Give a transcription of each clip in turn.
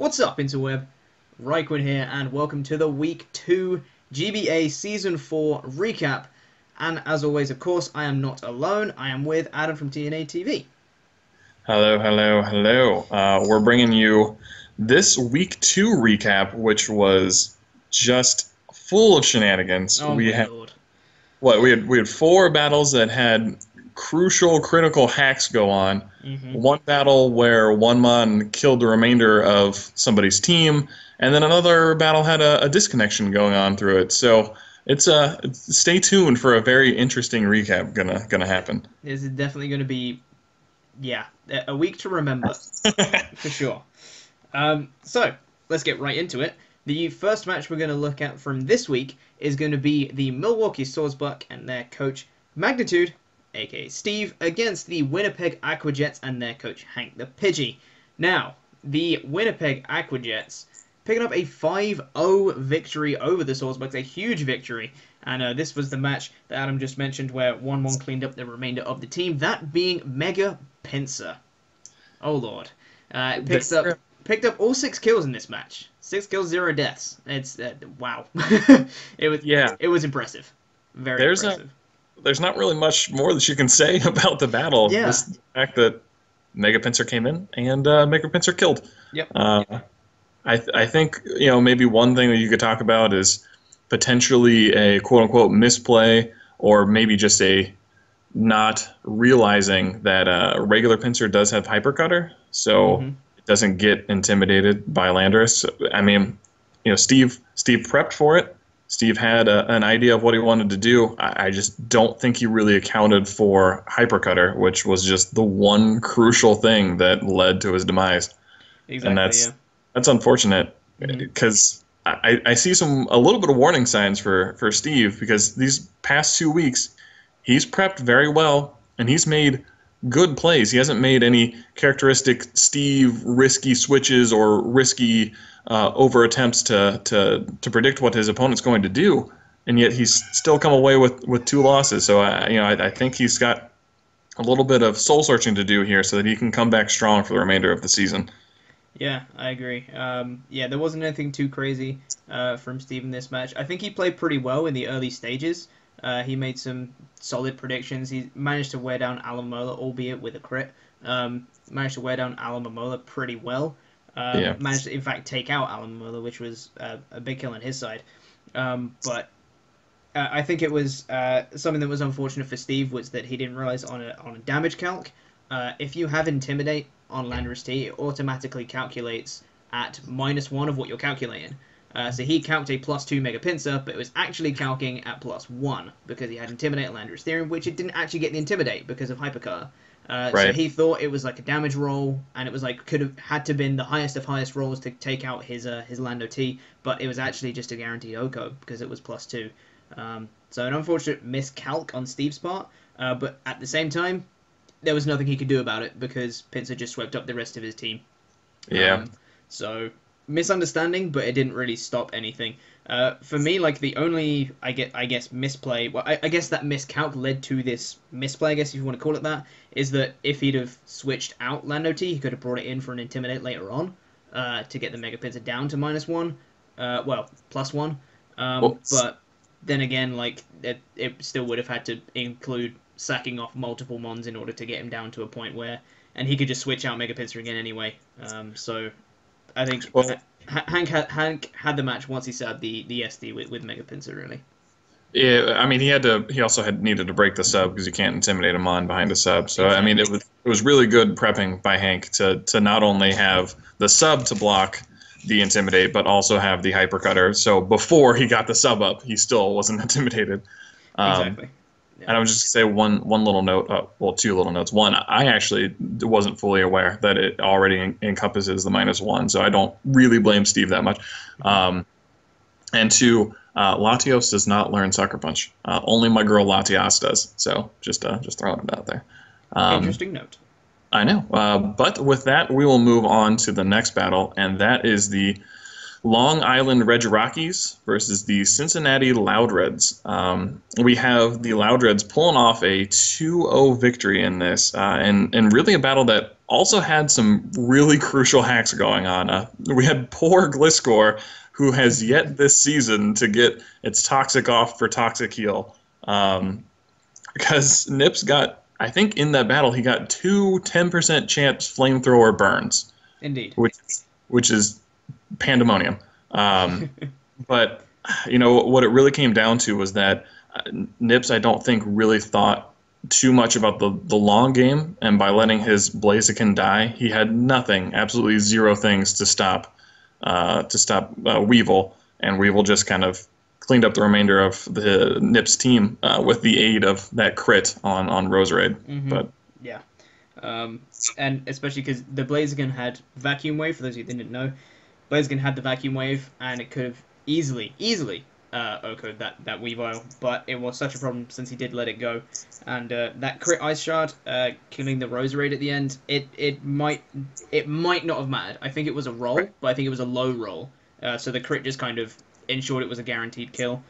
What's up, interweb? RhyQuinn here, and welcome to the Week 2 GBA Season 4 recap. And as always, of course, I am not alone. I am with Adam from TNA TV. Hello, hello, hello. We're bringing you this week 2 recap, which was just full of shenanigans. Oh We my had lord. we had four battles that had crucial, critical hacks go on. hmm One battle where one mon killed the remainder of somebody's team, and then another battle had a disconnection going on through it. So stay tuned for a very interesting recap gonna happen. This is definitely going to be, yeah, a week to remember, for sure. So, let's get right into it. The first match we're going to look at from this week is going to be the Milwaukee Swordsbuck and their coach Magnitude, aka Steve, against the Winnipeg Aquajets and their coach Hank the Pidgey. Now, the Winnipeg Aquajets picking up a 5-0 victory over the Swordsbucks, a huge victory. And this was the match that Adam just mentioned where 1-1 cleaned up the remainder of the team, that being Mega Pincer. Oh lord. Picked up all 6 kills in this match. 6 kills, 0 deaths. It's wow. Yeah, it was impressive. Very there's a impressive. there's not really much more that you can say about the battle. Yeah. Just the fact that Mega Pincer came in and Mega Pincer killed. Yep. Uh, I think maybe one thing that you could talk about is potentially a quote unquote misplay, or maybe just a not realizing that regular Pincer does have Hypercutter, so hmm it doesn't get intimidated by Landorus. I mean, Steve prepped for it. Steve had an idea of what he wanted to do. I just don't think he really accounted for Hypercutter, which was just the one crucial thing that led to his demise. And Exactly. that's Yeah. that's unfortunate hmm because I see a little bit of warning signs for Steve, because these past 2 weeks he's prepped very well and he's made good plays. He hasn't made any characteristic Steve risky switches or risky over attempts to predict what his opponent's going to do, and yet he's still come away with 2 losses. So I think he's got a little bit of soul searching to do here so that he can come back strong for the remainder of the season. Yeah, I agree. Yeah, there wasn't anything too crazy from Steve in this match. I think he played pretty well in the early stages. He made some solid predictions. He managed to wear down Alan Mola, albeit with a crit. Managed to wear down Alan Mola pretty well. Yeah. Managed to, in fact, take out Alan Mola, which was a big kill on his side. But I think it was something that was unfortunate for Steve was that he didn't realize on a damage calc. If you have Intimidate on Landorus T, it automatically calculates at -1 of what you're calculating. So he calced a +2 Mega Pincer, but it was actually calculating at +1 because he had Intimidate on Landorus Theorem, which it didn't actually get the Intimidate because of Hypercar. So Right. he thought it was like a damage roll, and it was like could have had to been the highest of highest rolls to take out his Lando T, but it was actually just a guaranteed OCO because it was +2. So an unfortunate miscalc on Steve's part, but at the same time, there was nothing he could do about it because Pincer just swept up the rest of his team. Yeah. So misunderstanding, but it didn't really stop anything. For me, like the only I guess misplay. Well, I guess that miscalc led to this misplay. I guess if you want to call it that, is that if he'd have switched out Lando T, he could have brought it in for an Intimidate later on, to get the Mega Pincer down to -1. Well, +1. Well, But then again, like it still would have had to include sacking off multiple mons in order to get him down to a point where, and he could just switch out Mega Pincer again anyway. So I think well, Hank had the match once he set up the SD with Mega Pincer really. yeah. I mean, he also had needed to break the sub because you can't intimidate him on behind a sub. So I mean, Exactly. it was really good prepping by Hank to not only have the sub to block the intimidate, but also have the hypercutter. So before he got the sub up, he still wasn't intimidated. Um, Exactly. Yeah. And I would just say one little note, well, two little notes. One, I actually wasn't fully aware that it already encompasses the -1, so I don't really blame Steve that much. Um, and two, Latios does not learn Sucker Punch. Only my girl Latias does. So just throwing it out there. Um, Interesting note. I know. But with that, we will move on to the next battle, and that is the Long Island Red Rockies versus the Cincinnati Loud Reds. We have the Loud Reds pulling off a 2-0 victory in this, and really a battle that also had some really crucial hacks going on. We had poor Gliscor, who has yet this season to get its toxic off for toxic heal. Because Nips got, I think in that battle, he got 10% chance flamethrower burns. Indeed. Which is pandemonium. But what it really came down to was that Nips, I don't think, really thought too much about the long game, and by letting his Blaziken die, he had nothing, absolutely zero things to stop Weevil, and Weevil just kind of cleaned up the remainder of the Nips team with the aid of that crit on Roserade. But yeah. And especially because the Blaziken had Vacuum Wave, for those of you that didn't know. Blaziken had the Vacuum Wave, and it could have easily OHKO'd that Weavile, but it was such a problem since he did let it go. And that crit Ice Shard, killing the Roserade at the end, it might not have mattered. I think it was a roll, but I think it was a low roll. So the crit just kind of ensured it was a guaranteed kill.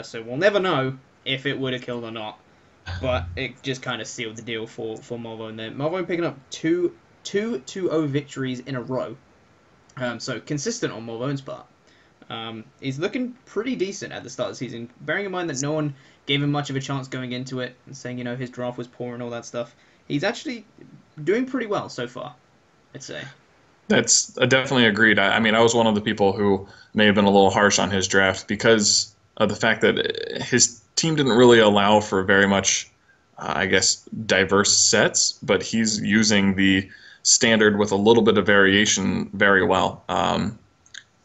So we'll never know if it would have killed or not. But it just kind of sealed the deal for Malvone there. Malvone picking up two 2-0 victories in a row. So consistent on Malvone's part. He's looking pretty decent at the start of the season, bearing in mind that no one gave him much of a chance going into it, and saying, his draft was poor and all that stuff. He's actually doing pretty well so far, I'd say. That's definitely agreed. I mean, I was one of the people who may have been a little harsh on his draft because of the fact that his team didn't really allow for very much, diverse sets, but he's using the standard with a little bit of variation very well.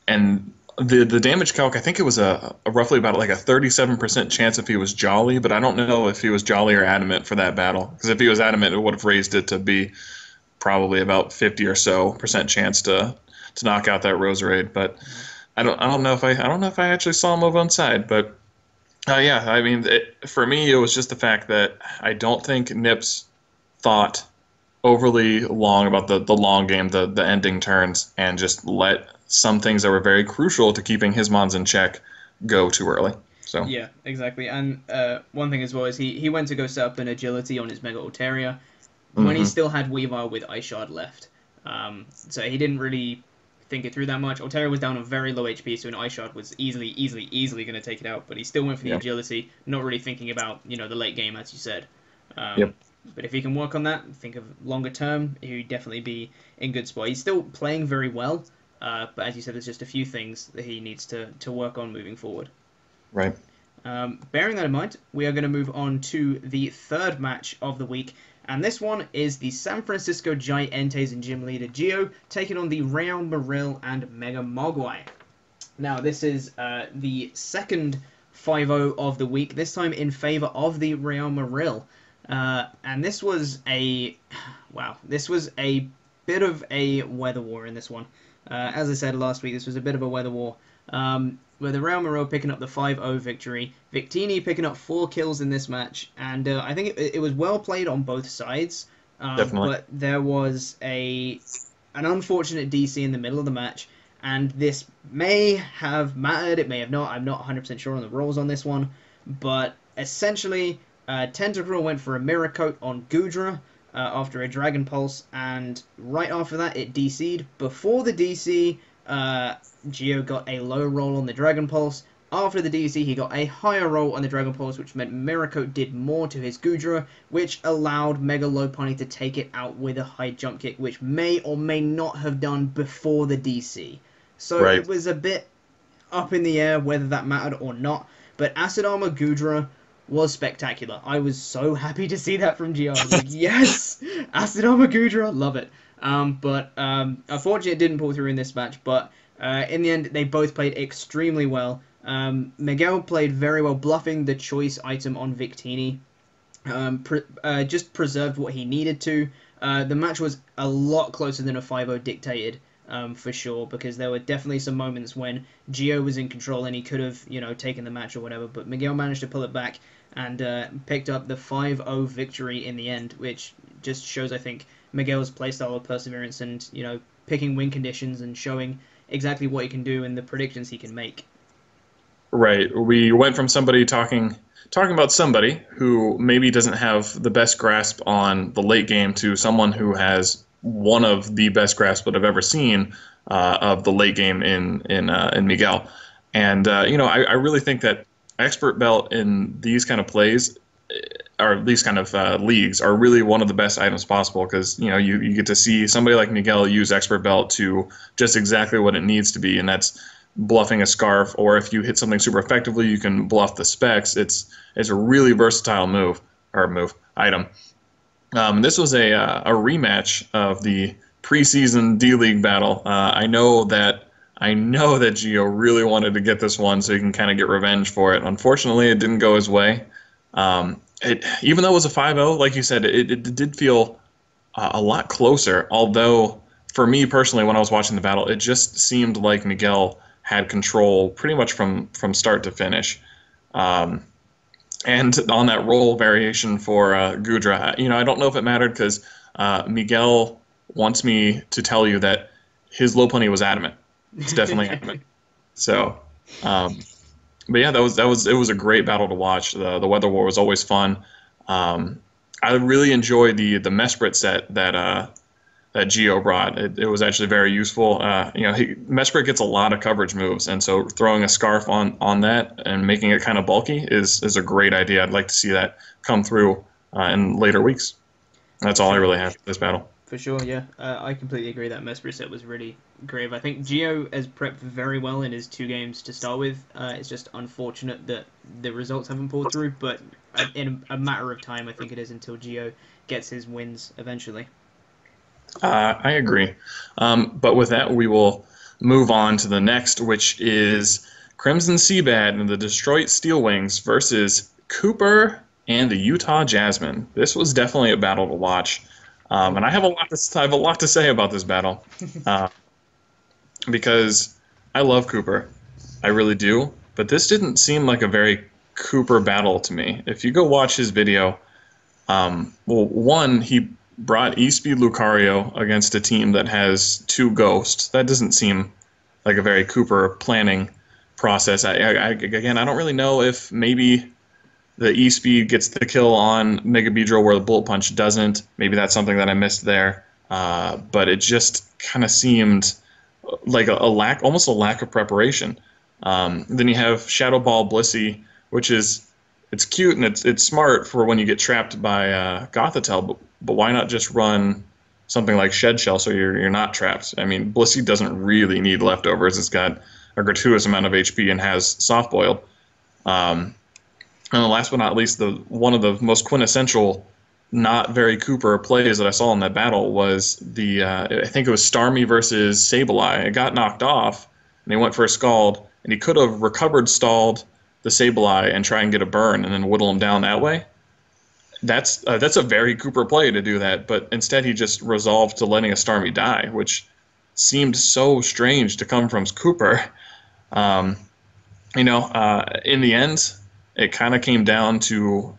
And the damage calc, I think it was a roughly about like a 37% chance if he was Jolly, but I don't know if he was Jolly or Adamant for that battle. Because if he was Adamant, it would have raised it to be probably about 50 or so percent chance to knock out that Roserade. But I don't know if I actually saw him over on side. But yeah, I mean, for me, it was just the fact that I don't think Nips thought overly long about the long game, the ending turns, and just let some things that were very crucial to keeping his mons in check go too early. So yeah, exactly. And one thing as well is he went to go set up an agility on his Mega Altaria when he still had Weavile with Ice Shard left. So he didn't really think it through that much. Altaria was down on very low HP, so an Ice Shard was easily going to take it out. But he still went for the agility, not really thinking about the late game, as you said. Yep. But if he can work on that, think of longer term, he'd definitely be in good spot. He's still playing very well, but as you said, there's just a few things that he needs to work on moving forward. Right. Bearing that in mind, we are going to move on to the third match of the week, and this one is the San Francisco Giants and gym leader Gio taking on the Real Marill and Mega Mogwai. Now, this is the second 5-0 of the week, this time in favor of the Real Marill. And this was a bit of a weather war in this one. As I said last week, this was a bit of a weather war. Where the Real Marill picking up the 5-0 victory, Victini picking up 4 kills in this match, and I think it was well played on both sides. Definitely. But there was an unfortunate DC in the middle of the match, and this may have mattered, it may have not. I'm not 100% sure on the roles on this one, but essentially, Tentacruel went for a Mirror Coat on Goodra after a Dragon Pulse, and right after that it DC'd. Before the DC, Gio got a low roll on the Dragon Pulse. After the DC, he got a higher roll on the Dragon Pulse, which meant Mirror Coat did more to his Goodra, which allowed Mega Lopunny to take it out with a high jump kick, which may or may not have done before the DC. So Right. It was a bit up in the air whether that mattered or not, but Acid Armor Goodra was spectacular. I was so happy to see that from Gio. I was like, yes! Acid Armor Goodra, love it. But unfortunately it didn't pull through in this match, but in the end they both played extremely well. Miguel played very well, bluffing the choice item on Victini. Just preserved what he needed to. The match was a lot closer than a 5-0 dictated, for sure, because there were definitely some moments when Gio was in control and he could have, taken the match or whatever, but Miguel managed to pull it back and picked up the 5-0 victory in the end, which just shows, I think, Miguel's playstyle of perseverance and, picking win conditions and showing exactly what he can do and the predictions he can make. Right. We went from somebody talking about somebody who maybe doesn't have the best grasp on the late game to someone who has one of the best grasps that I've ever seen of the late game in Miguel. And I really think that expert belt in these kind of plays or these kind of leagues are really one of the best items possible because you get to see somebody like Miguel use expert belt to just exactly what it needs to be, and that's bluffing a scarf, or if you hit something super effectively, you can bluff the specs. It's a really versatile move item. This was a rematch of the preseason D League battle. I know that Gio really wanted to get this one so he can kind of get revenge for it. Unfortunately, it didn't go his way. Even though it was a 5-0, like you said, it did feel a lot closer. Although, for me personally, when I was watching the battle, it just seemed like Miguel had control pretty much from start to finish. Um, and on that roll variation for Gudra, I don't know if it mattered because Miguel wants me to tell you that his low pony was adamant. It's definitely adamant. So, um, but yeah, it was a great battle to watch. The weather war was always fun. I really enjoyed the Mesprit set that Geo brought. It was actually very useful. Mesprit gets a lot of coverage moves, and so throwing a scarf on that and making it kind of bulky is a great idea. I'd like to see that come through in later weeks. That's all I really have for this battle. For sure, yeah. I completely agree that Mesprit set was really great. I think Gio has prepped very well in his 2 games to start with. It's just unfortunate that the results haven't pulled through, but in a matter of time, I think it is until Gio gets his wins eventually. I agree. But with that, we will move on to the next, which is Crimson Seabad and the Detroit Steelwings versus Cooper and the Utah Jasmine. This was definitely a battle to watch, and I have a lot to say about this battle, uh, because I love Cooper, I really do. But this didn't seem like a very Cooper battle to me. If you go watch his video, well, one, he brought E-Speed Lucario against a team that has 2 Ghosts. That doesn't seem like a very Cooper planning process. Again, I don't really know if maybe the E-Speed gets the kill on Mega Beedrill where the Bullet Punch doesn't. Maybe that's something that I missed there. But it just kind of seemed like almost a lack of preparation. Then you have Shadow Ball Blissey, which is it's cute and it's smart for when you get trapped by Gothitelle, but why not just run something like Shed Shell so you're not trapped? I mean, Blissey doesn't really need leftovers. It's got a gratuitous amount of HP and has soft boiled. And last but not least, the one of the most quintessential not very Cooper plays that I saw in that battle was I think it was Starmie versus Sableye. It got knocked off, and he went for a Scald, and he could have recovered stalled the Sableye and try and get a burn and then whittle him down that way. That's a very Cooper play to do that, but instead he just resolved to letting a Starmie die, which seemed so strange to come from Cooper. Um, in the end, it kind of came down to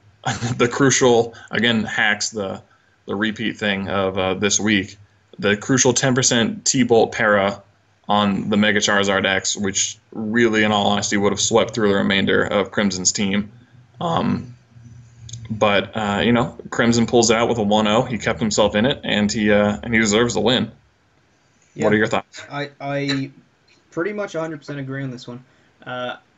the crucial, again, hacks the repeat thing of this week. The crucial 10% T-Bolt para on the Mega Charizard X, which really, in all honesty, would have swept through the remainder of Crimson's team. But Crimson pulls it out with a 1-0. He kept himself in it, and he deserves the win. Yeah, what are your thoughts? I pretty much 100% agree on this one.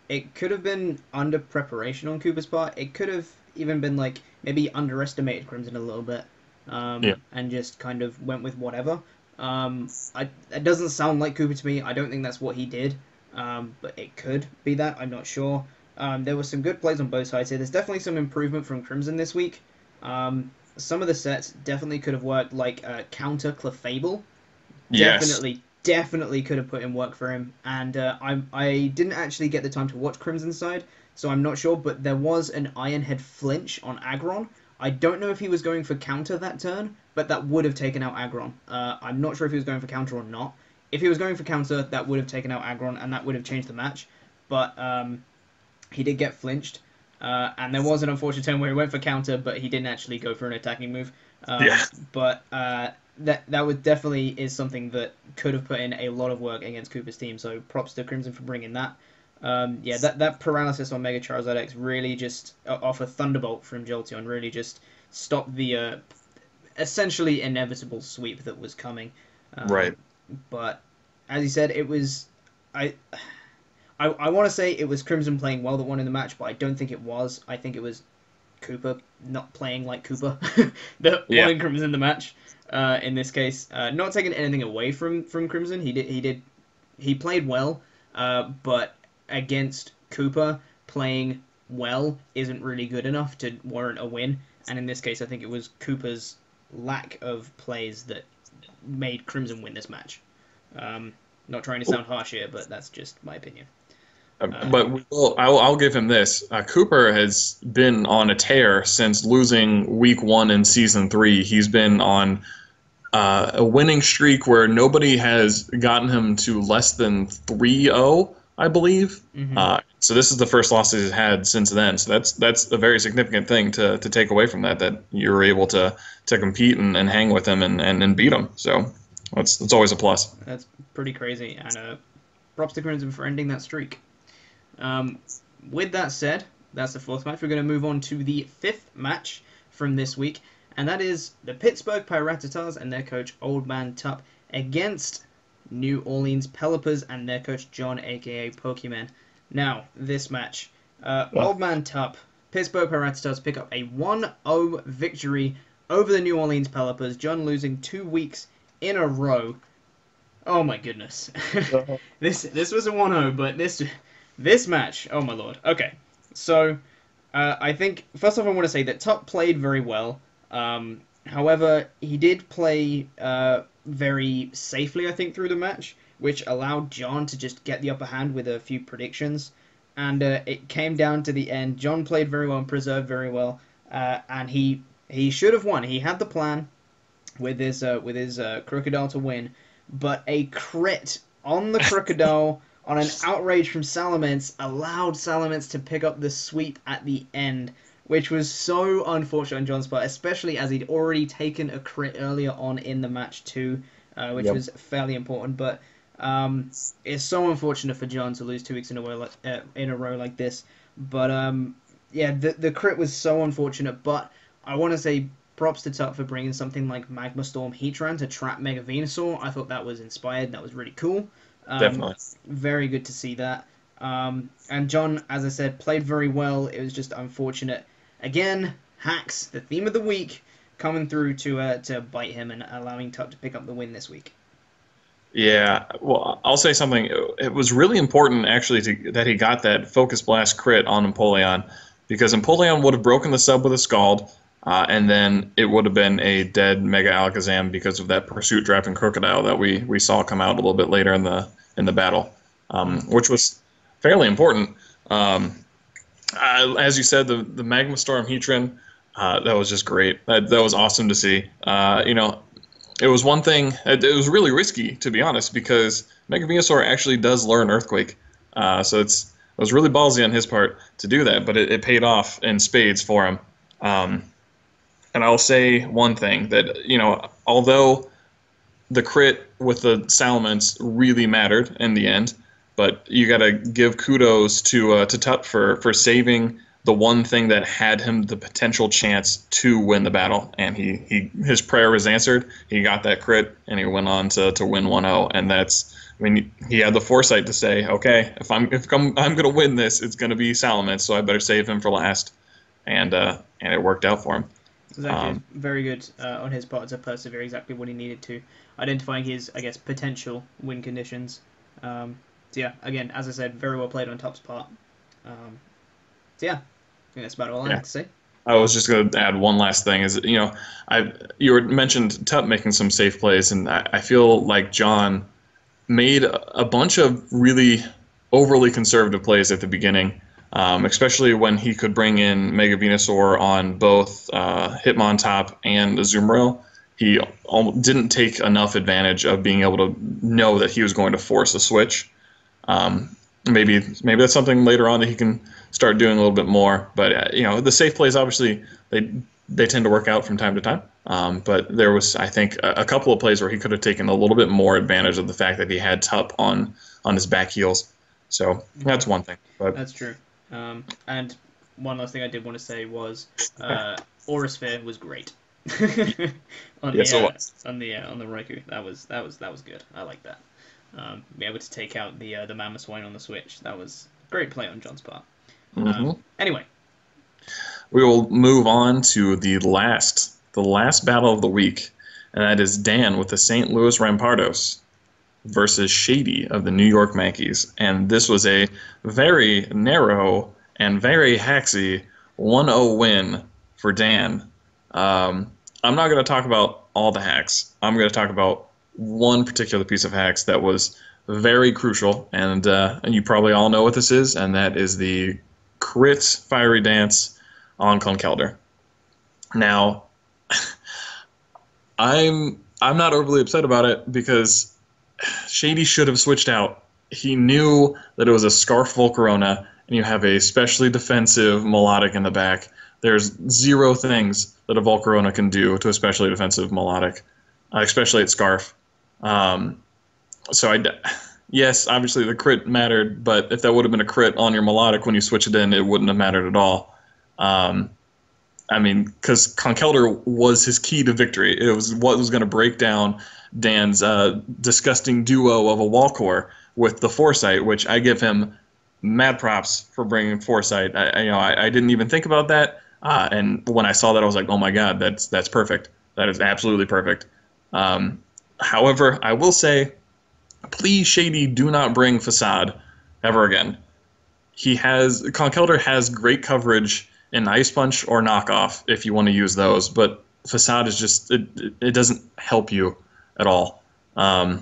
It could have been under preparation on Cooper's part. It could have even been like maybe underestimated Crimson a little bit, and just kind of went with whatever. It doesn't sound like Cooper to me. I don't think that's what he did, but it could be that. I'm not sure. There were some good plays on both sides here. There's definitely some improvement from Crimson this week. Some of the sets definitely could have worked, like counter Clefable. Yes. Definitely could have put in work for him. And I didn't actually get the time to watch Crimson's side, so I'm not sure, but there was an Iron Head flinch on Aggron. I don't know if he was going for counter that turn, but that would have taken out Aggron. I'm not sure if he was going for counter or not. If he was going for counter, that would have taken out Aggron, and that would have changed the match. But he did get flinched. And there was an unfortunate turn where he went for counter, but he didn't actually go for an attacking move. Yeah. But that would definitely is something that could have put in a lot of work against Cooper's team. So props to Crimson for bringing that. Yeah, that paralysis on Mega Charizard X really just off a Thunderbolt from Jolteon really just stopped the essentially inevitable sweep that was coming. Right. But as you said, it was I. I want to say it was Crimson playing well that won in the match, but I don't think it was. I think it was Cooper not playing like Cooper that Yeah. won Crimson the match. In this case, not taking anything away from Crimson, he played well, but against Cooper, playing well isn't really good enough to warrant a win. And in this case, I think it was Cooper's lack of plays that made Crimson win this match. Not trying to sound harsh here, but that's just my opinion. But I'll give him this. Cooper has been on a tear since losing week 1 in season 3. He's been on a winning streak where nobody has gotten him to less than 3-0, I believe. Mm-hmm. So this is the first loss he's had since then. So that's a very significant thing to take away from that you were able to compete and hang with him and beat him. So that's always a plus. That's pretty crazy. And props to Crimson for ending that streak. With that said, that's the 4th match. We're going to move on to the 5th match from this week, and that is the Pittsburgh Piratas and their coach Old Man Tup against New Orleans Pelipers and their coach John, aka Pokemon. Now, this match, Old Man Tup, Pittsburgh Piratas pick up a 1-0 victory over the New Orleans Pelipers. John losing 2 weeks in a row. Oh my goodness. This was a 1-0, but this match, oh my lord. Okay, so I think, first off I want to say that Tup played very well. However, he did play very safely, I think, through the match, which allowed John to just get the upper hand with a few predictions. And it came down to the end. John played very well and preserved very well, and he should have won. He had the plan with his Crocodile to win, but a crit on the Crocodile on an outrage from Salamence allowed Salamence to pick up the sweep at the end, which was so unfortunate on John's part, especially as he'd already taken a crit earlier on in the match too, which was fairly important. But it's so unfortunate for John to lose 2 weeks in a row like this. But yeah, the crit was so unfortunate. But I want to say props to Tup for bringing something like Magma Storm Heatran to trap Mega Venusaur. I thought that was inspired. That was really cool. Definitely. Very good to see that. And John, as I said, played very well. It was just unfortunate. Again, hacks, the theme of the week, coming through to bite him and allowing Tup to pick up the win this week. Yeah, well, I'll say something. It was really important, actually, that he got that Focus Blast crit on Empoleon, because Empoleon would have broken the sub with a Scald, and then it would have been a dead Mega Alakazam because of that Pursuit Drafting Crocodile that we saw come out a little bit later in the battle, which was fairly important. As you said, the Magma Storm Heatran, that was just great. That was awesome to see. It was one thing. It was really risky, to be honest, because Mega Venusaur actually does learn Earthquake. So it was really ballsy on his part to do that, but it paid off in spades for him. And I'll say one thing, that although the crit with the Salamence really mattered in the end, but you got to give kudos to Tup for saving the one thing that had him the potential chance to win the battle, and his prayer was answered. He got that crit, and he went on to win 1-0, and he had the foresight to say, okay, if I'm going to win this, it's going to be Salamence, so I better save him for last, and it worked out for him. It was actually very good on his part to persevere exactly what he needed to, identifying his, I guess, potential win conditions. So yeah, again, as I said, very well played on Tup's part. So yeah, I think that's about all I have to say. I was just going to add one last thing. Is you mentioned Tup making some safe plays, and I feel like John made a bunch of really overly conservative plays at the beginning, especially when he could bring in Mega Venusaur on both Hitmontop and Azumarill. He didn't take enough advantage of being able to know that he was going to force a switch. Maybe that's something later on that he can start doing a little bit more. But the safe plays, obviously, they tend to work out from time to time. But there was, I think, a couple of plays where he could have taken a little bit more advantage of the fact that he had Tup on his back heels. So that's one thing. But That's true. And one last thing I did want to say was Aurasphere was great on yes, it was. on the Raikou. That was good. I like that. Be able to take out the Mammoth Swine on the Switch. That was a great play on John's part. Anyway, We will move on to the last battle of the week, and that is Dan with the St. Louis Rampardos versus Shady of the New York Yankees. And this was a very narrow and very hacksy 1-0 win for Dan. I'm not going to talk about all the hacks. I'm going to talk about one particular piece of hacks that was very crucial, and you probably all know what this is, and that is the crit fiery dance on Conkelder. Now, I'm not overly upset about it because Shady should have switched out. He knew that it was a Scarf Volcarona, and you have a specially defensive melodic in the back. There's zero things that a Volcarona can do to a specially defensive melodic, especially at Scarf. Yes, obviously the crit mattered, but if that would have been a crit on your melodic when you switch it in, it wouldn't have mattered at all. Because Conkelder was his key to victory. It was what was going to break down Dan's disgusting duo of a wall core with the foresight, which I give him mad props for bringing foresight. I didn't even think about that, and when I saw that, I was like, oh my god, that's perfect. That is absolutely perfect. However, I will say, please, Shady, do not bring Facade ever again. Conkelder has great coverage in Ice Punch or Knockoff if you want to use those, but Facade is just it doesn't help you at all. And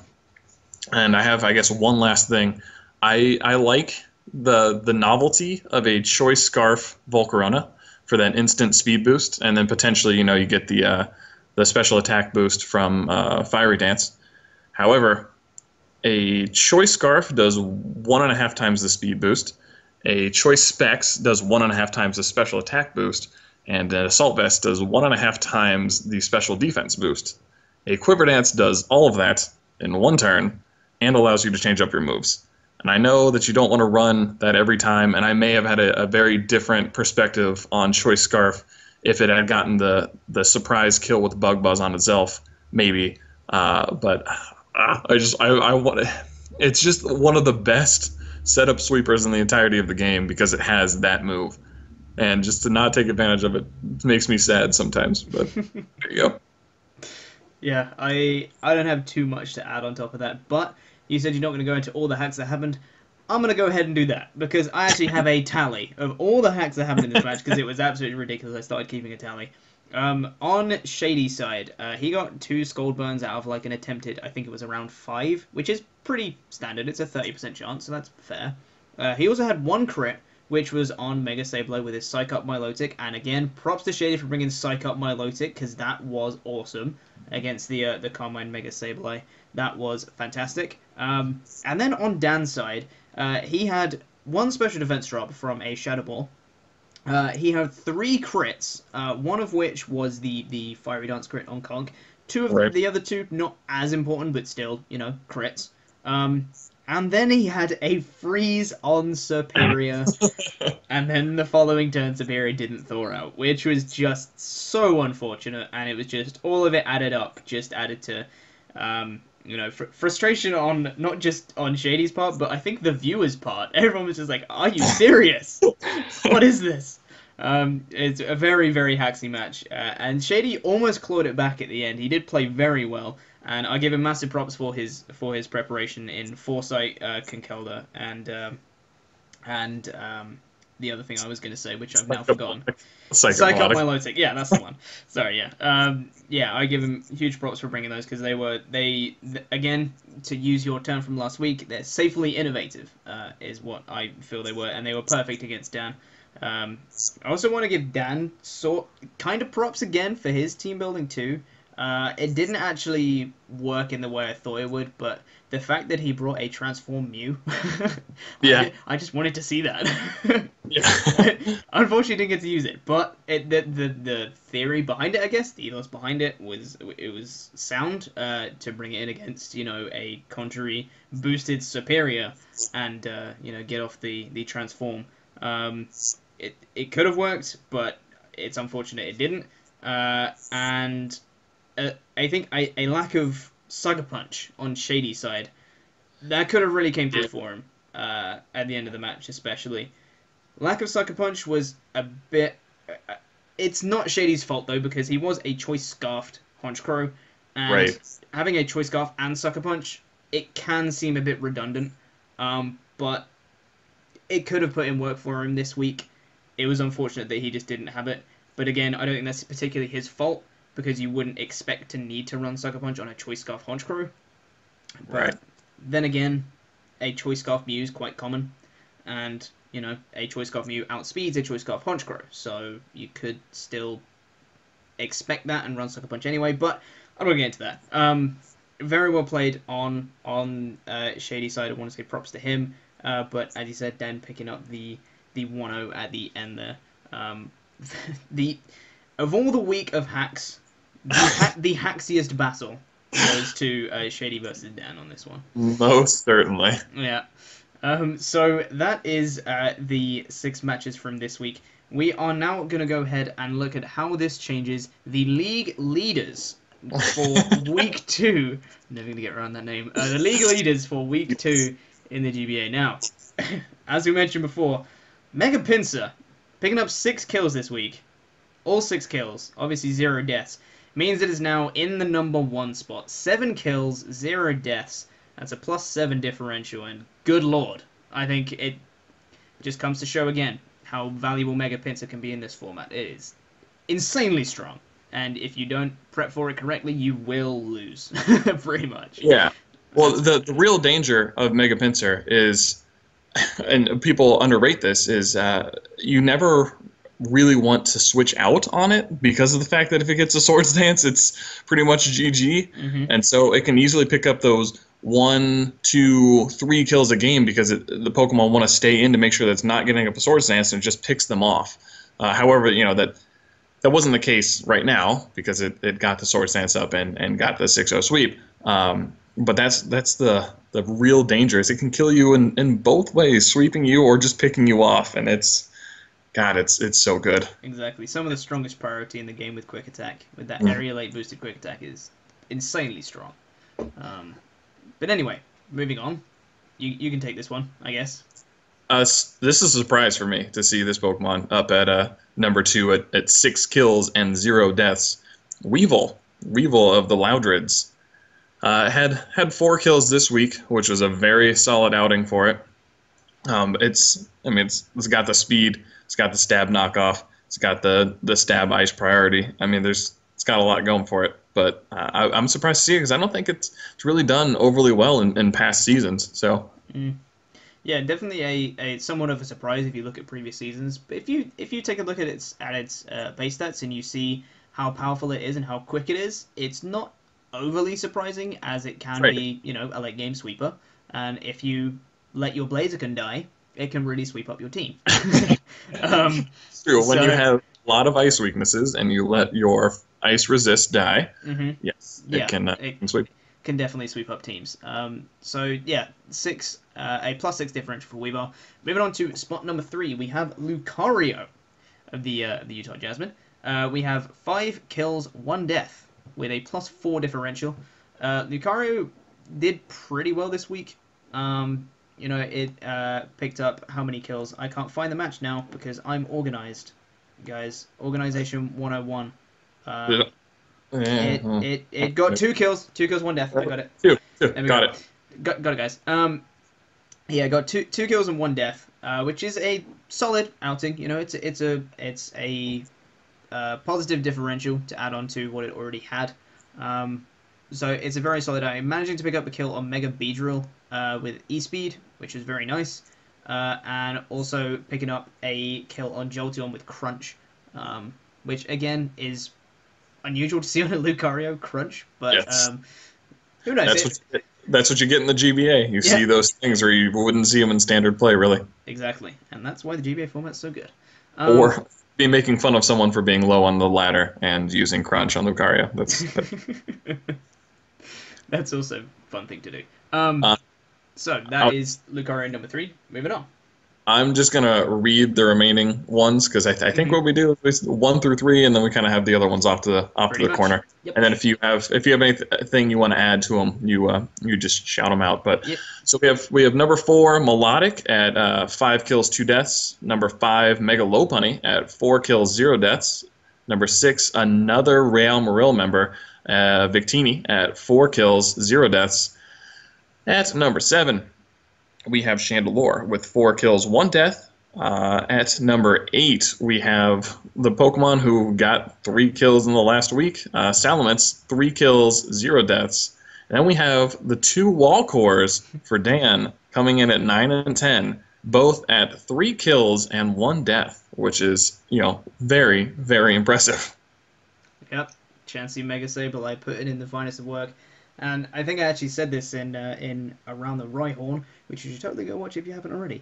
I have, I guess, one last thing. I like the novelty of a Choice Scarf Volcarona for that instant speed boost, and then potentially you get the special attack boost from Fiery Dance. However, a Choice Scarf does 1.5 times the speed boost. A Choice Specs does 1.5 times the special attack boost, and an Assault Vest does 1.5 times the special defense boost. A Quiver Dance does all of that in one turn and allows you to change up your moves. And I know that you don't want to run that every time, and I may have had a very different perspective on Choice Scarf if it had gotten the surprise kill with Bug Buzz on itself, maybe. But I want it. It's just one of the best setup sweepers in the entirety of the game because it has that move, and just to not take advantage of it makes me sad sometimes. But there you go. yeah, I don't have too much to add on top of that, but you said you're not going to go into all the hacks that happened. I'm going to go ahead and do that because I actually have a tally of all the hacks that happened in this match because it was absolutely ridiculous. I started keeping a tally. On Shady's side, he got 2 Scald Burns out of like an attempted, I think it was around 5, which is pretty standard. It's a 30% chance, so that's fair. He also had 1 crit, which was on Mega Sableye with his Psych Up Milotic, and again, props to Shady for bringing Psych Up Milotic, because that was awesome against the Carmine Mega Sableye. That was fantastic. And then on Dan's side, he had 1 special defense drop from a Shadow Ball. He had 3 crits, one of which was the Fiery Dance crit on Conk. 2 of the other 2, not as important, but still, crits. And then he had a freeze on Superior, and then the following turn Superior didn't thaw out, which was just so unfortunate, and it was just, all of it added up, just added to, frustration on, not just on Shady's part, but I think the viewer's part. Everyone was just like, are you serious? What is this? It's a very, very hacksy match, and Shady almost clawed it back at the end. He did play very well, and I give him massive props for his preparation in Foresight, Conkelder, and the other thing I was going to say, which I've now forgotten. Psych Up Milotic. Yeah, that's the one. Sorry, yeah. I give him huge props for bringing those because they again, to use your term from last week, they're safely innovative, is what I feel they were, and they were perfect against Dan. I also want to give Dan kind of props again for his team building too. It didn't actually work in the way I thought it would, but the fact that he brought a transform Mew, Yeah. I just wanted to see that. Yeah. Unfortunately, didn't get to use it, but the theory behind it, I guess, the ethos behind it was sound. To bring it in against a contrary boosted superior, and get off the transform. It could have worked, but it's unfortunate it didn't. And I think a lack of Sucker Punch on Shady's side, that could have really came through for him at the end of the match, especially. Lack of Sucker Punch was a bit... It's not Shady's fault, though, because he was a Choice Scarfed Honchkrow, and Right. having a Choice Scarf and Sucker Punch, it can seem a bit redundant, but it could have put in work for him this week. It was unfortunate that he just didn't have it, but again, I don't think that's particularly his fault, because you wouldn't expect to need to run Sucker Punch on a Choice Scarf Honchkrow. But Right. then again, a Choice Scarf Mew is quite common, and a Choice Scarf Mew outspeeds a Choice Scarf Honchkrow, so you could still expect that and run Sucker Punch anyway, but I'm not going to get into that. Very well played on Shady's side. I want to say props to him, but as you said, Dan picking up the 1-0 at the end there. Of all the week of hacks, the hacksiest battle goes to Shady versus Dan on this one. Most certainly. Yeah. So that is the 6 matches from this week. We are now going to go ahead and look at how this changes the league leaders for week 2. Never going to get around that name. The league leaders for week 2 in the GBA. Now, as we mentioned before, Mega Pinsir picking up 6 kills this week. All 6 kills. Obviously 0 deaths. Means it is now in the number 1 spot. 7 kills, 0 deaths. That's a +7 differential, and good lord, I think it just comes to show again how valuable Mega Pinsir can be in this format. It is insanely strong, and if you don't prep for it correctly, you will lose, pretty much. Yeah. Well, the real danger of Mega Pinsir is, and people underrate this, is you never really want to switch out on it because of the fact that if it gets a Swords Dance, it's pretty much GG. Mm-hmm. And so it can easily pick up those 1, 2, 3 kills a game because the Pokemon want to stay in to make sure that it's not getting up a Swords Dance and just picks them off. However, that wasn't the case right now because it got the Swords Dance up and got the 6-0 sweep. But that's the real danger is it can kill you in both ways, sweeping you or just picking you off, and it's so good. Exactly. Some of the strongest priority in the game with Quick Attack, with that area late boosted Quick Attack, is insanely strong. But anyway, moving on. You can take this one, I guess. This is a surprise for me to see this Pokemon up at number 2 at 6 kills and 0 deaths. Weevil of the Loudrids, had 4 kills this week, which was a very solid outing for it. It's got the speed, it's got the stab knockoff, it's got the stab ice priority. It's got a lot going for it. But I'm surprised to see it because I don't think it's really done overly well in past seasons. So. Yeah, definitely a somewhat of a surprise if you look at previous seasons. But if you take a look at its base stats and you see how powerful it is and how quick it is, it's not overly surprising as it can be, a late game sweeper. And if you let your Blaziken die, it can really sweep up your team. It's true. When you have a lot of ice weaknesses and you let your ice resist die, yes, it can sweep. Can definitely sweep up teams. So yeah, a +6 differential for Weavile. Moving on to spot number 3, we have Lucario of the Utah Jasmine. We have 5 kills, 1 death with a +4 differential. Lucario did pretty well this week. It picked up how many kills? I can't find the match now because I'm organized, guys. Organization 101. It got 2 kills, 1 death. I got it. Two. Got it. Got it, guys. Got two kills and 1 death, which is a solid outing. It's a positive differential to add on to what it already had. So it's a very solid outing. Managing to pick up a kill on Mega Beedrill with E-Speed, which is very nice, and also picking up a kill on Jolteon with Crunch, which again is unusual to see on a Lucario crunch, but Yes. who knows? That's what you get in the GBA. You Yeah, see those things where you wouldn't see them in standard play, really. exactly, and that's why the GBA format's so good. Or be making fun of someone for being low on the ladder and using crunch on Lucario. That's also a fun thing to do. Uh, So that I- is Lucario number 3. Moving on. I'm just gonna read the remaining ones because I think what we do is 1 through 3, and then we kind of have the other ones off to Pretty the much. corner. Yep. And then if you have anything you want to add to them, you just shout them out. But Yep. so we have number 4 Melodic at 5 kills 2 deaths. Number 5 Mega Lopunny at 4 kills 0 deaths. Number 6 another Real Moril member, Victini at 4 kills 0 deaths. At number 7 we have Chandelure with 4 kills 1 death. At number 8, we have the Pokemon who got 3 kills in the last week, Salamence, 3 kills, 0 deaths. And then we have the 2 wall cores for Dan coming in at 9 and 10, both at 3 kills and 1 death, which is, very, very impressive. Yep. Chansey Mega Sableye put it in the finest of work. And I think I actually said this in Around the Rhyhorn, which you should totally go watch if you haven't already.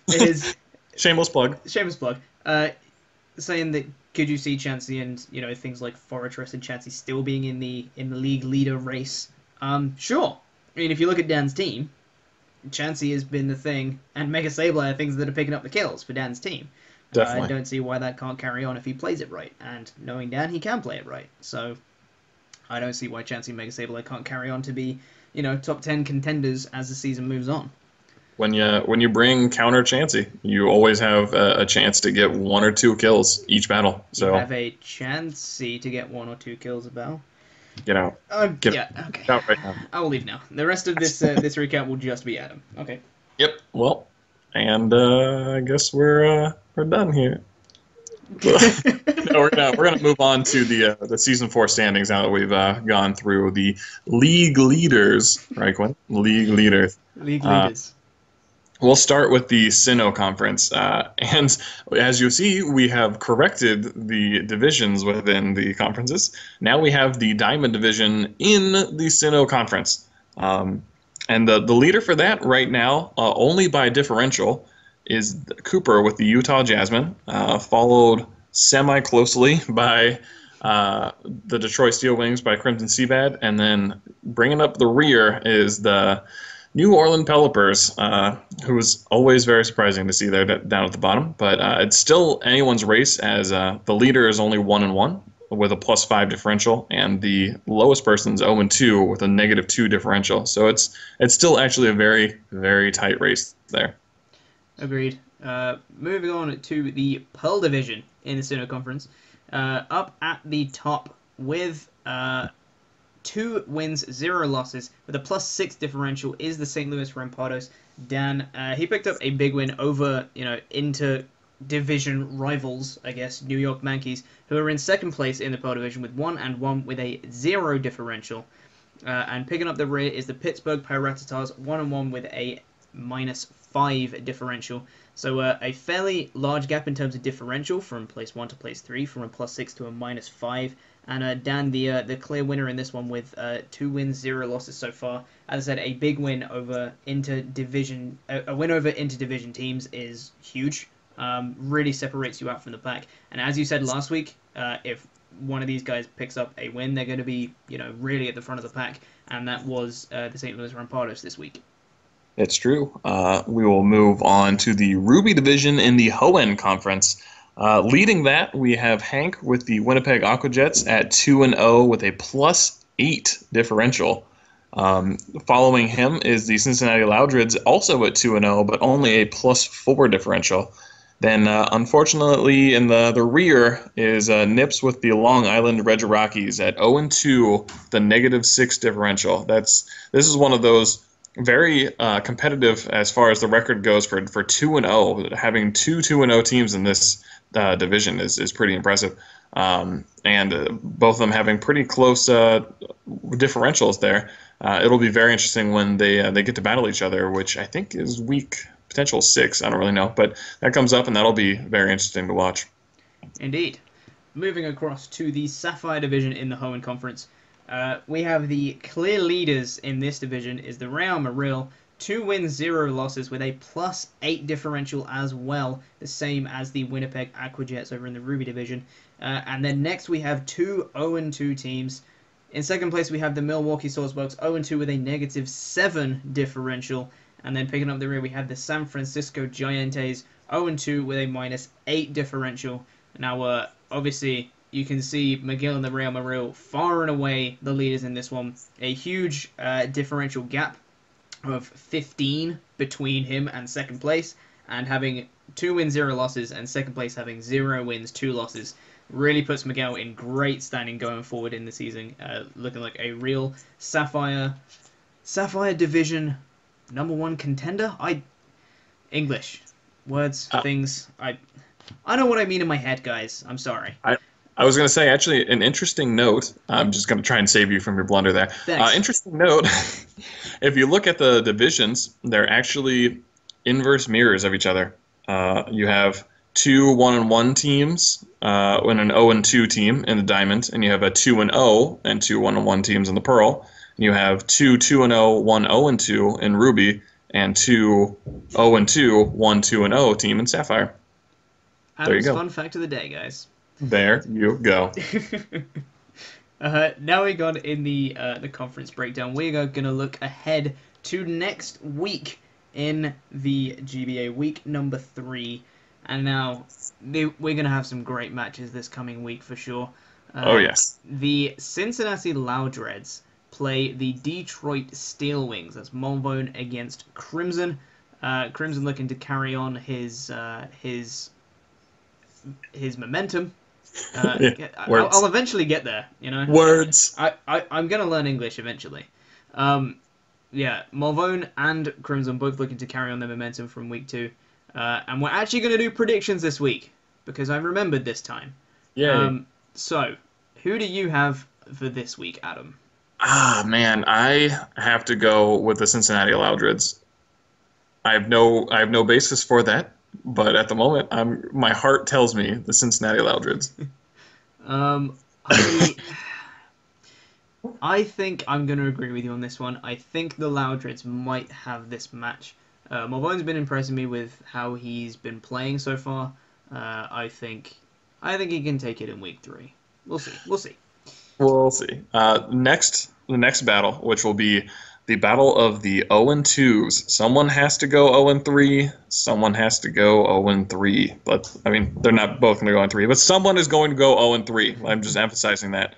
Is Shameless plug. Shameless plug. Saying that could you see Chansey and things like Forretress and Chansey still being in the league leader race? Sure. I mean, if you look at Dan's team, Chansey has been the thing, and Mega Sableye are things that are picking up the kills for Dan's team. Definitely. I don't see why that can't carry on if he plays it right. And knowing Dan, he can play it right. So I don't see why Chansey and Mega Sableye can't carry on to be, top 10 contenders as the season moves on. When you bring counter Chansey, you always have a chance to get 1 or 2 kills each battle. So you have a Chansey to get 1 or 2 kills a battle. Get out. Okay. Out right now. I will leave now. The rest of this this recap will just be Adam. Okay. Yep. Well, and I guess we're done here. No, we're gonna move on to the season 4 standings now that we've gone through the league leaders, right, Quinn? League leaders. League leaders. We'll start with the Sinnoh Conference, and as you see, we have corrected the divisions within the conferences. Now we have the Diamond Division in the Sinnoh Conference, and the leader for that right now, only by differential, is Cooper with the Utah Jasmine, followed semi-closely by the Detroit Steel Wings by Crimson Seabad, and then bringing up the rear is the New Orleans Pelipers, who is always very surprising to see there down at the bottom. But it's still anyone's race, as the leader is only 1-1 with a +5 differential, and the lowest person's 0-2 with a -2 differential. So it's still actually a very, very tight race there. Agreed. Moving on to the Pearl Division in the Sinnoh Conference. Up at the top with 2 wins, 0 losses, with a +6 differential is the St. Louis Rampados. Dan, he picked up a big win over, inter-division rivals, I guess, New York Yankees, who are in second place in the Pearl Division with 1-1 with a 0 differential. And picking up the rear is the Pittsburgh Piratas, 1-1 with a -5 differential. So a fairly large gap in terms of differential from place 1 to place 3, from a +6 to a -5. And Dan, the clear winner in this one with 2 wins, 0 losses so far. As I said, a big win over inter-division, a win over inter-division teams is huge. Really separates you out from the pack. And as you said last week, if one of these guys picks up a win, they're going to be, really at the front of the pack. And that was the St. Louis Rampados this week. It's true. We will move on to the Ruby Division in the Hoenn Conference. Leading that, we have Hank with the Winnipeg Aquajets at 2-0 with a +8 differential. Following him is the Cincinnati Loudreds, also at 2-0, but only a +4 differential. Then, unfortunately, in the rear is Nips with the Long Island Red Rockies at 0-2, the -6 differential. This is one of those very competitive as far as the record goes for 2-0. Having 2-0 teams in this division is pretty impressive, and both of them having pretty close differentials there. It'll be very interesting when they get to battle each other, which I think is week potential 6. I don't really know, but that comes up, and that'll be very interesting to watch. Indeed. moving across to the Sapphire Division in the Hoenn Conference, we have the clear leaders in this division is the Real Madrid, 2 wins, 0 losses with a +8 differential as well, the same as the Winnipeg Aquajets over in the Ruby Division. And then next we have 2 0-2 teams. In second place we have the Milwaukee Salzburgs 0-2 with a -7 differential. And then picking up the rear we have the San Francisco Giants 0-2 with a -8 differential. Now, obviously, you can see McGill and the Real Madrid far and away the leaders in this one. A huge differential gap of 15 between him and second place, and having 2 wins, 0 losses, and second place having 0 wins, 2 losses. Really puts Miguel in great standing going forward in the season, looking like a real Sapphire Division #1 contender. English words, things. I know what I mean in my head, guys. I'm sorry. I was going to say, actually, an interesting note. I'm just going to try and save you from your blunder there. Interesting note. If you look at the divisions, they're actually inverse mirrors of each other. You have 2 1-1 teams and an 0-2 team in the diamond, and you have a 2-0 and 2 1-1 teams in the pearl. And you have 2 2-0, 1 0-2 in ruby, and 2 0-2, 1 2-0 team in sapphire. There you go. Fun fact of the day, guys. There you go. Now we got in the conference breakdown. We are going to look ahead to next week in the GBA week number 3. And now we're going to have some great matches this coming week for sure. Oh, yes. The Cincinnati Loudreds play the Detroit Steelwings. That's Molvone against Crimson. Crimson looking to carry on his momentum. I'll eventually get there, you know. Words. I'm gonna learn English eventually. Molvone and Crimson both looking to carry on their momentum from week 2, and we're actually gonna do predictions this week because I remembered this time. Yeah. So, who do you have for this week, Adam? Man, I have to go with the Cincinnati Loudreds. I have no basis for that. But at the moment, my heart tells me the Cincinnati Loudreds. I think I'm going to agree with you on this one. I think the Loudreds might have this match. Malvone's been impressing me with how he's been playing so far. I think he can take it in week 3. We'll see. We'll see. The next battle, which will be the battle of the 0-2s. Someone has to go 0-3. Someone has to go 0-3. But I mean, they're not both going to go 0-3. But someone is going to go 0-3. I'm just emphasizing that.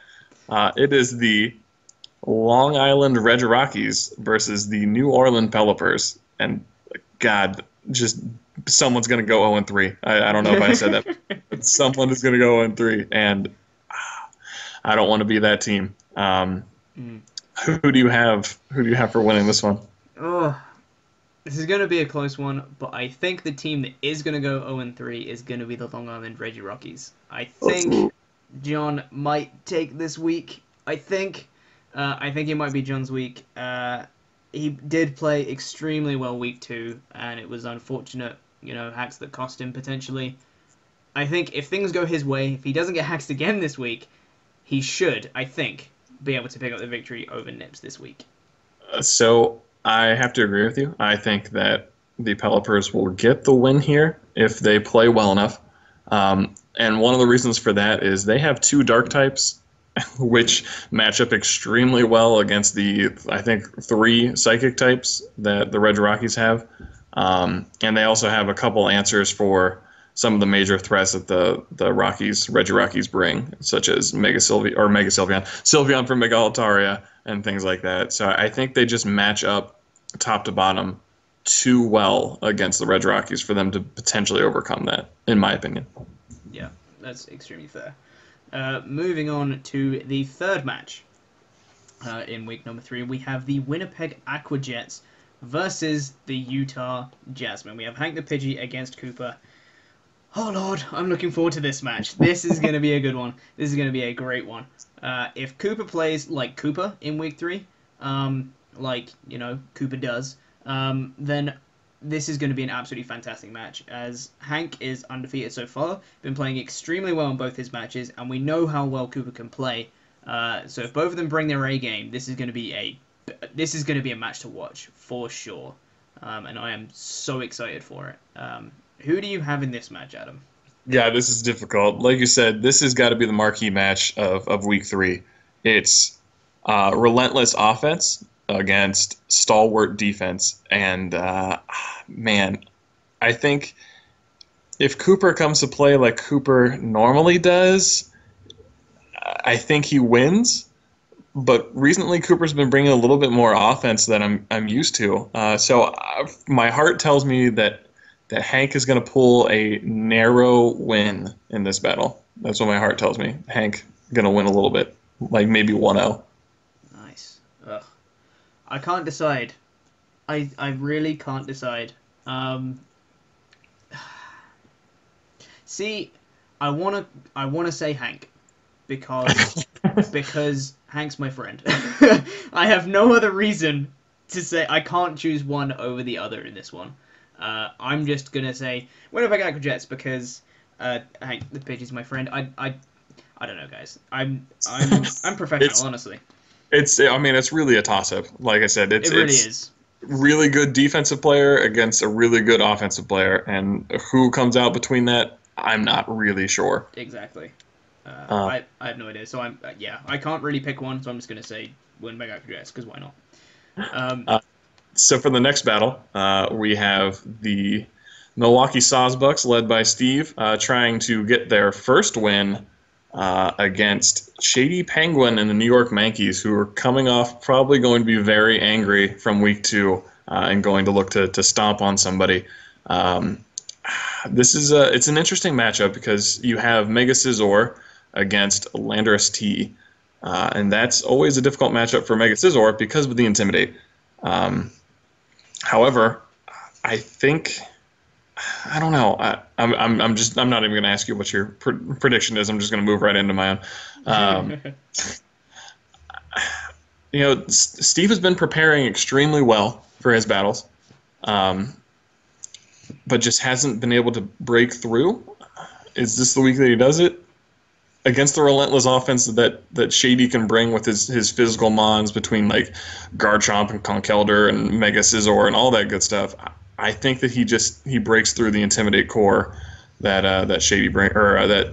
It is the Long Island Red Rockies versus the New Orleans Pelipers. And God, just someone's going to go 0-3. I don't know if I said that. But someone is going to go 0-3. And I don't want to be that team. Who do you have for winning this one? Oh, this is going to be a close one, but I think the team that is going to go 0-3 is going to be the Long Island Reggie Rockies. I think John might take this week. I think it might be John's week. He did play extremely well week 2, and it was unfortunate, hacks that cost him potentially. I think if things go his way, if he doesn't get hacked again this week, he should, I think, be able to pick up the victory over Nips this week. So I have to agree with you. I think that the Pelipers will get the win here if they play well enough. And one of the reasons for that is they have 2 dark types, which match up extremely well against the, I think, 3 psychic types that the Red Rockies have. And they also have a couple answers for some of the major threats that the Reggie Rockies bring, such as Sylveon from Mega Altaria, and things like that. So I think they just match up top to bottom too well against the Red Rockies for them to potentially overcome that, in my opinion. Yeah, that's extremely fair. Moving on to the third match in week number 3, we have the Winnipeg Aquajets versus the Utah Jasmine. We have Hank the Pidgey against Cooper. Oh, Lord, I'm looking forward to this match. This is going to be a good one. This is going to be a great one. If Cooper plays like Cooper in week 3, Cooper does, then this is going to be an absolutely fantastic match, as Hank is undefeated so far, been playing extremely well in both his matches, and we know how well Cooper can play. So if both of them bring their A game, this is going to be a match to watch for sure, and I am so excited for it. Who do you have in this match, Adam? Yeah, this is difficult. Like you said, this has got to be the marquee match of week 3. It's relentless offense against stalwart defense. And, man, I think if Cooper comes to play like Cooper normally does, I think he wins. But recently, Cooper's been bringing a little bit more offense than I'm used to. So my heart tells me that Hank is going to pull a narrow win in this battle. That's what my heart tells me. Hank going to win a little bit, like maybe 1-0. Nice. Ugh. I can't decide. I really can't decide. See, I wanna say Hank because Hank's my friend. I have no other reason to say I can't choose one over the other in this one. I'm just gonna say Winnipeg Jets because Hank the pitch is my friend. I don't know, guys. I'm professional, honestly. It's really a toss up. Like I said, it really is. Really good defensive player against a really good offensive player, and who comes out between that, I'm not really sure. Exactly. I have no idea. So I can't really pick one. So I'm just gonna say Winnipeg Jets because why not? So for the next battle, we have the Milwaukee Sawsbucks, led by Steve, trying to get their first win against Shady Penguin and the New York Yankees, who are coming off probably going to be very angry from week 2 and going to look to stomp on somebody. It's an interesting matchup because you have Mega Scizor against Landorus T, and that's always a difficult matchup for Mega Scizor because of the Intimidate. However, I think I don't know. I'm not even going to ask you what your prediction is. I'm just going to move right into my own. Steve has been preparing extremely well for his battles, but just hasn't been able to break through. Is this the week that he does it? Against the relentless offense that Shady can bring with his physical mons between like Garchomp and Conkeldurr and Mega Scizor and all that good stuff, I think that he breaks through the Intimidate core that that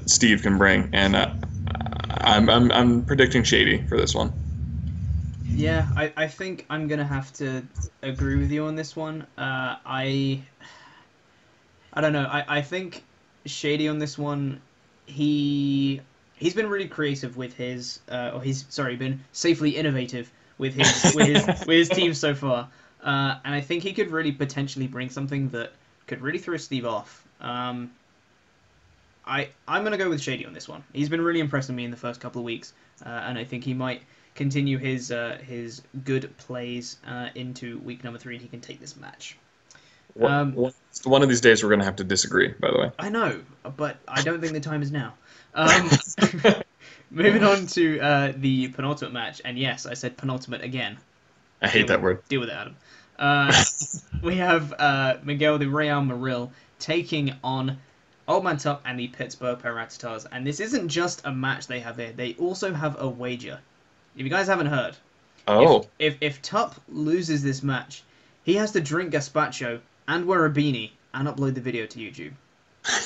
Steve can bring, and I'm predicting Shady for this one. Yeah, I think I'm gonna have to agree with you on this one. I don't know. I think Shady on this one. He's been really creative with his, been safely innovative with his team so far, and I think he could really potentially bring something that could really throw Steve off. I'm gonna go with Shady on this one. He's been really impressing me in the first couple of weeks, and I think he might continue his good plays into week number 3, and he can take this match. One of these days we're going to have to disagree, by the way. I know, but I don't think the time is now. Moving on to the penultimate match, and yes, I said penultimate again. I hate that word. Deal with it, Adam. We have Miguel the Real Maril taking on Old Man Tup and the Pittsburgh Piratas, and this isn't just a match they have here, they also have a wager. If you guys haven't heard, if Tup loses this match, he has to drink gazpacho and wear a beanie and upload the video to YouTube.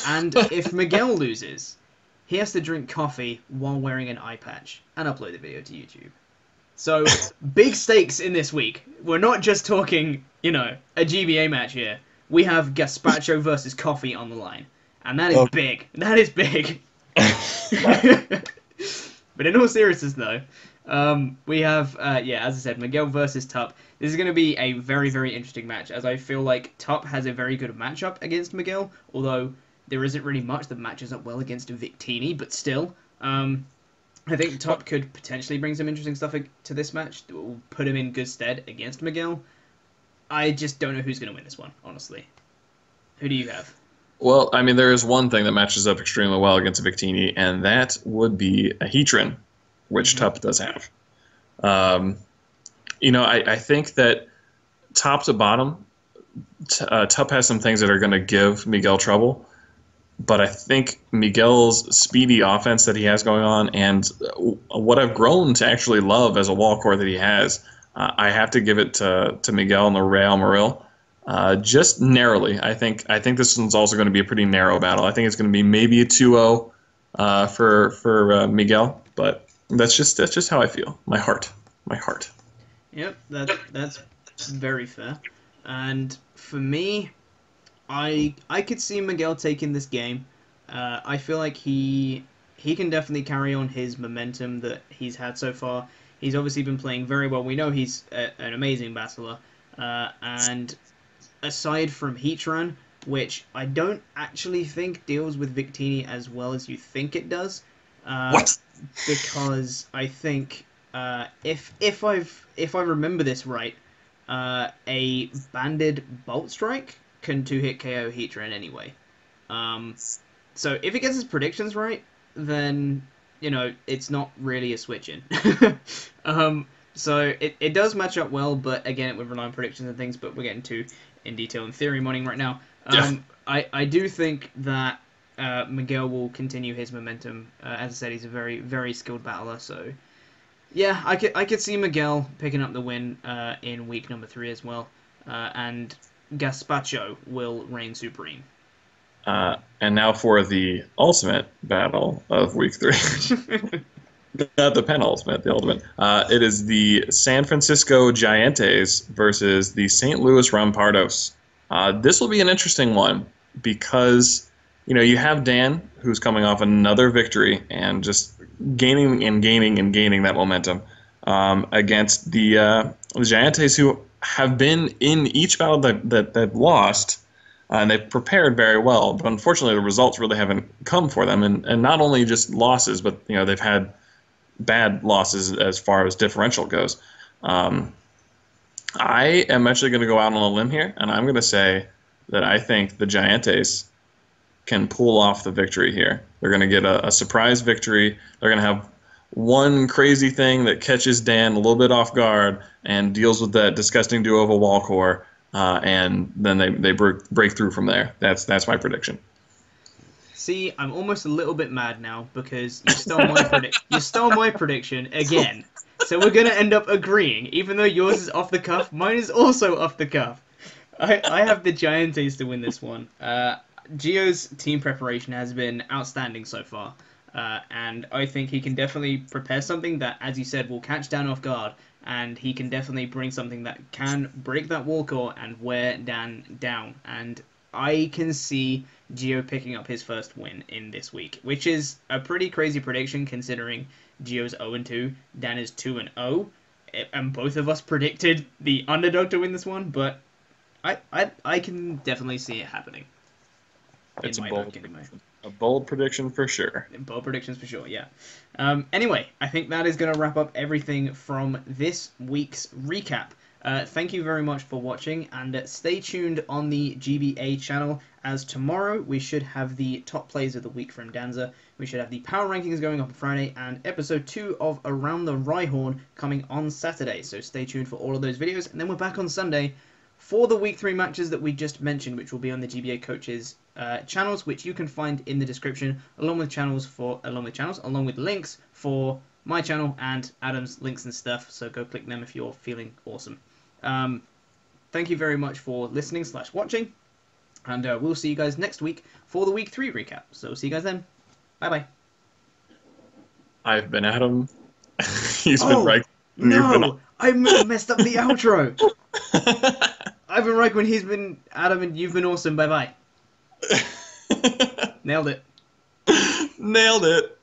And if Miguel loses, he has to drink coffee while wearing an eye patch and upload the video to YouTube. So, big stakes in this week. We're not just talking, a GBA match here. We have gazpacho versus coffee on the line. And that is big. That is big. But in all seriousness, though, we have, as I said, Miguel versus Tup. This is going to be a very, very interesting match, as I feel like Tup has a very good matchup against Miguel, although there isn't really much that matches up well against Victini, but still, I think Tup could potentially bring some interesting stuff to this match that will put him in good stead against Miguel. I just don't know who's going to win this one, honestly. Who do you have? Well, there is one thing that matches up extremely well against Victini, and that would be a Heatran, which Tup does have. I think that top to bottom, Tup has some things that are going to give Miguel trouble, but I think Miguel's speedy offense that he has going on, and what I've grown to actually love as a wall core that he has, I have to give it to Miguel and the Real Moril. Just narrowly, I think this one's also going to be a pretty narrow battle. I think it's going to be maybe a 2-0 for Miguel, but that's just how I feel. My heart. Yep, that's very fair. And for me, I could see Miguel taking this game. I feel like he can definitely carry on his momentum that he's had so far. He's obviously been playing very well. We know he's an amazing battler. And aside from Heatran, which I don't actually think deals with Victini as well as you think it does, What? because I think if I remember this right, a banded Bolt Strike can 2-hit KO Heatran anyway. Um, so if he gets his predictions right, then it's not really a switch in. So it does match up well, but again, it would rely on predictions and things. But we're getting too in detail in theory mining right now. Yeah. I do think that Miguel will continue his momentum. As I said, he's a very very skilled battler. So yeah, I could see Miguel picking up the win in week number 3 as well, and Gaspacho will reign supreme. And now for the ultimate battle of week 3. Not the penultimate, the ultimate. It is the San Francisco Giants versus the St. Louis Rampardos. This will be an interesting one because you have Dan, who's coming off another victory and just gaining and gaining and gaining that momentum against the Giants, who have been in each battle that they've lost. And they've prepared very well, but unfortunately the results really haven't come for them. And not only just losses, but they've had bad losses as far as differential goes. I am actually going to go out on a limb here, and I'm going to say that I think the Giants can pull off the victory here. They're going to get a surprise victory. They're going to have one crazy thing that catches Dan a little bit off guard and deals with that disgusting duo of a wall core. And then they break through from there. That's my prediction. See, I'm almost a little bit mad now because you stole my prediction again. So we're gonna end up agreeing, even though yours is off the cuff. Mine is also off the cuff. I have the Giants to win this one. Gio's team preparation has been outstanding so far, and I think he can definitely prepare something that, as you said, will catch Dan off guard. And he can definitely bring something that can break that wall core and wear Dan down. And I can see Gio picking up his first win in this week, which is a pretty crazy prediction considering Gio's 0-2, Dan is 2-0, and both of us predicted the underdog to win this one. But I can definitely see it happening. It's a bold prediction for sure. Bold predictions for sure, yeah. Anyway, I think that is going to wrap up everything from this week's recap. Thank you very much for watching, and stay tuned on the GBA channel, as tomorrow we should have the top plays of the week from Danza. We should have the power rankings going up on Friday, and episode 2 of Around the Rhyhorn coming on Saturday. So stay tuned for all of those videos, and then we're back on Sunday for the week 3 matches that we just mentioned, which will be on the GBA Coaches channels, which you can find in the description, along with links for my channel and Adam's links and stuff. So go click them if you're feeling awesome. Thank you very much for listening / watching, and we'll see you guys next week for the week 3 recap. So see you guys then. Bye bye. I've been Adam. He's been RhyQuinn. No, I messed up the outro. I've been RhyQuinn, he's been Adam, and you've been awesome. Bye bye. Nailed it. Nailed it.